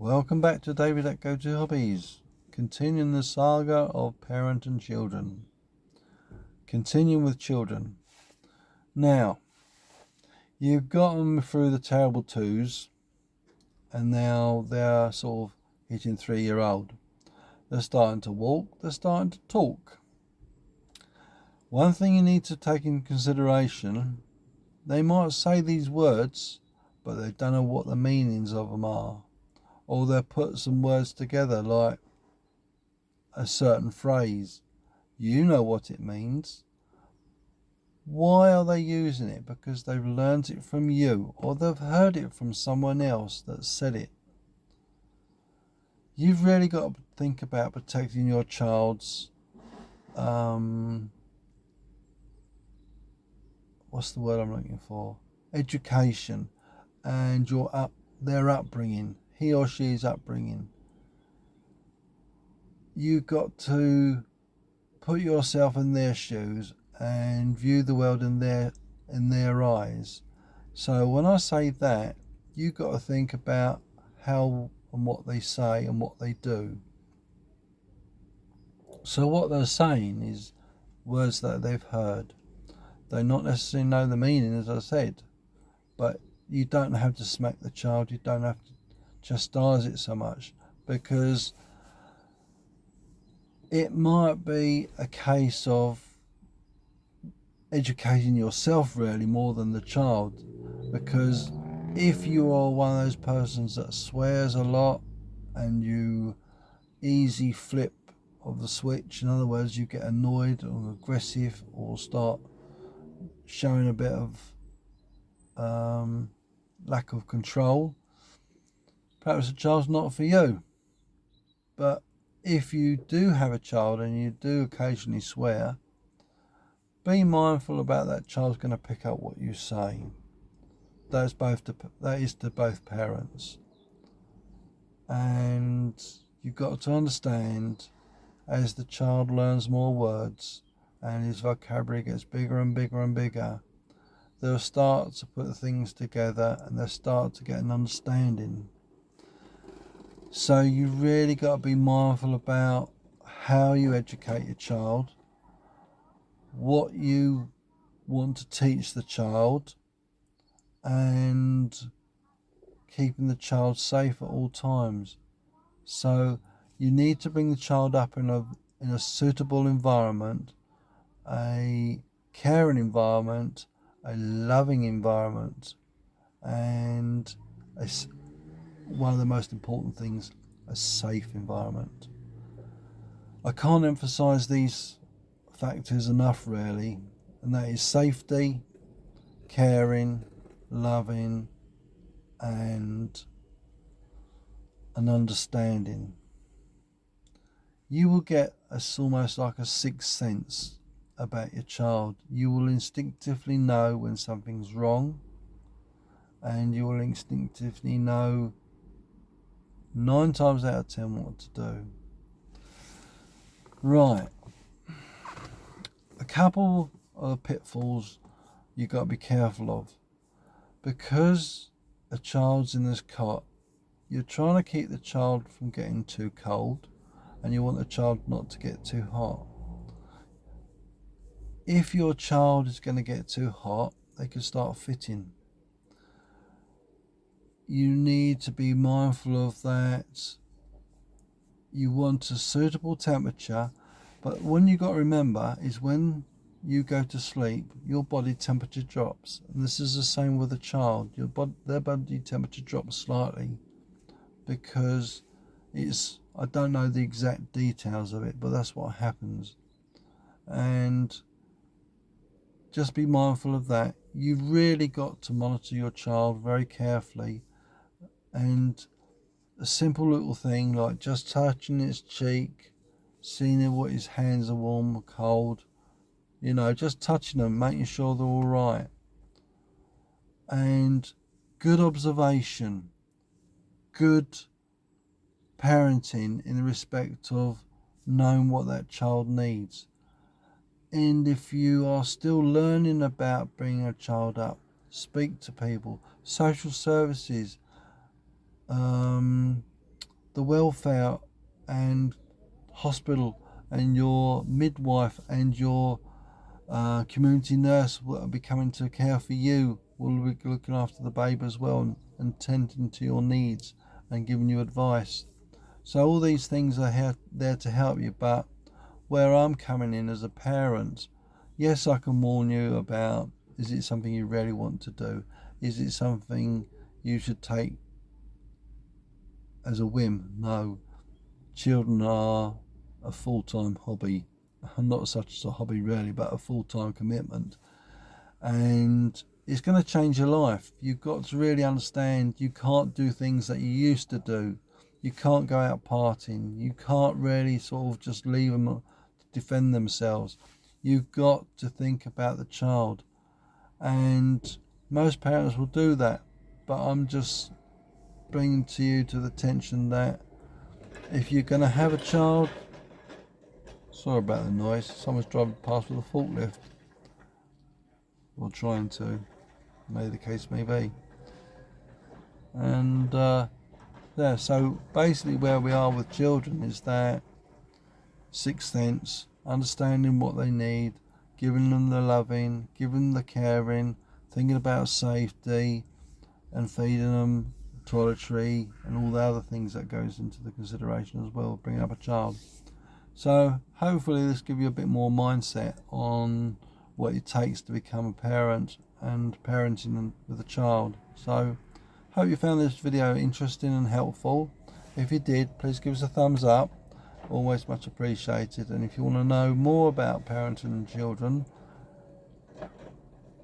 Welcome back to David at Go To Hobbies, continuing the saga of parent and children. Continuing with children. Now, you've got them through the terrible twos, and now they're sort of hitting 3-year-old. They're starting to walk, they're starting to talk. One thing you need to take in consideration, they might say these words, but they don't know what the meanings of them are. Or they'll put some words together like a certain phrase. You know what it means. Why are they using it? Because they've learned it from you, or they've heard it from someone else that said it. You've really got to think about protecting your child's what's the word I'm looking for? Education and their upbringing, he or she's upbringing. You've got to put yourself in their shoes and view the world in their eyes. So when I say that, you've got to think about how and what they say and what they do. So what they're saying is words that they've heard. They not necessarily know the meaning, as I said, but you don't have to smack the child. You don't have to chastise it so much, because it might be a case of educating yourself really more than the child. Because if you are one of those persons that swears a lot and you easy flip of the switch, in other words, you get annoyed or aggressive or start showing a bit of lack of control, perhaps the child's not for you. But if you do have a child and you do occasionally swear, be mindful about that child's going to pick up what you say. That is to both parents. And you've got to understand, as the child learns more words and his vocabulary gets bigger and bigger and bigger, they'll start to put things together and they'll start to get an understanding. So you really got to be mindful about how you educate your child, what you want to teach the child, and keeping the child safe at all times. So you need to bring the child up in a suitable environment, a caring environment, a loving environment, and one of the most important things, a safe environment. I can't emphasize these factors enough really, and that is safety, caring, loving, and an understanding. You will get almost like a sixth sense about your child. You will instinctively know when something's wrong, and you will instinctively know 9 times out of 10 what to do. Right. A couple of pitfalls you've got to be careful of. Because a child's in this cot, you're trying to keep the child from getting too cold, and you want the child not to get too hot. If your child is going to get too hot, they can start fitting. You need to be mindful of that. You want a suitable temperature, but what you got to remember is when you go to sleep, your body temperature drops, and this is the same with a child. Their body temperature drops slightly because I don't know the exact details of it, but that's what happens. And just be mindful of that. You've really got to monitor your child very carefully, and a simple little thing like just touching his cheek, seeing what his hands are warm or cold, just touching them, making sure they're all right. And good observation, good parenting in respect of knowing what that child needs. And if you are still learning about bringing a child up, speak to people, social services, welfare and hospital and your midwife and your community nurse will be coming to care for you, will be looking after the babe as well, and tending to your needs and giving you advice. So all these things are there to help you, but where I'm coming in as a parent, yes, I can warn you about, is it something you really want to do? Is it something you should take as a whim? No. Children are a full-time hobby. Not such as a hobby really, but a full-time commitment. And it's going to change your life. You've got to really understand you can't do things that you used to do. You can't go out partying. You can't really sort of just leave them to defend themselves. You've got to think about the child. And most parents will do that. But I'm just bringing to you to the attention that if you're going to have a child, sorry about the noise, someone's driving past with a forklift. Or trying to, maybe the case may be. And yeah, so basically where we are with children is that sixth sense, understanding what they need, giving them the loving, giving them the caring, thinking about safety and feeding them, toiletry and all the other things that goes into the consideration as well, bringing up a child. So hopefully this gives you a bit more mindset on what it takes to become a parent and parenting with a child. So hope you found this video interesting and helpful. If you did, please give us a thumbs up, always much appreciated. And if you want to know more about parenting and children,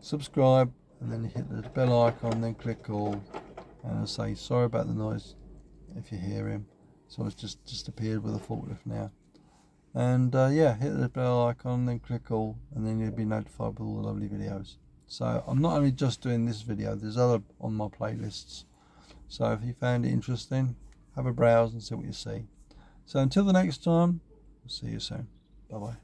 subscribe and then you hit the bell icon, then click all. And I say sorry about the noise if you hear him, so it's just appeared with a forklift now. And yeah, hit the bell icon, then click all, and then you'll be notified with all the lovely videos. So I'm not only just doing this video, there's other on my playlists. So if you found it interesting, have a browse and see what you see. So until the next time, I'll see you soon. Bye bye.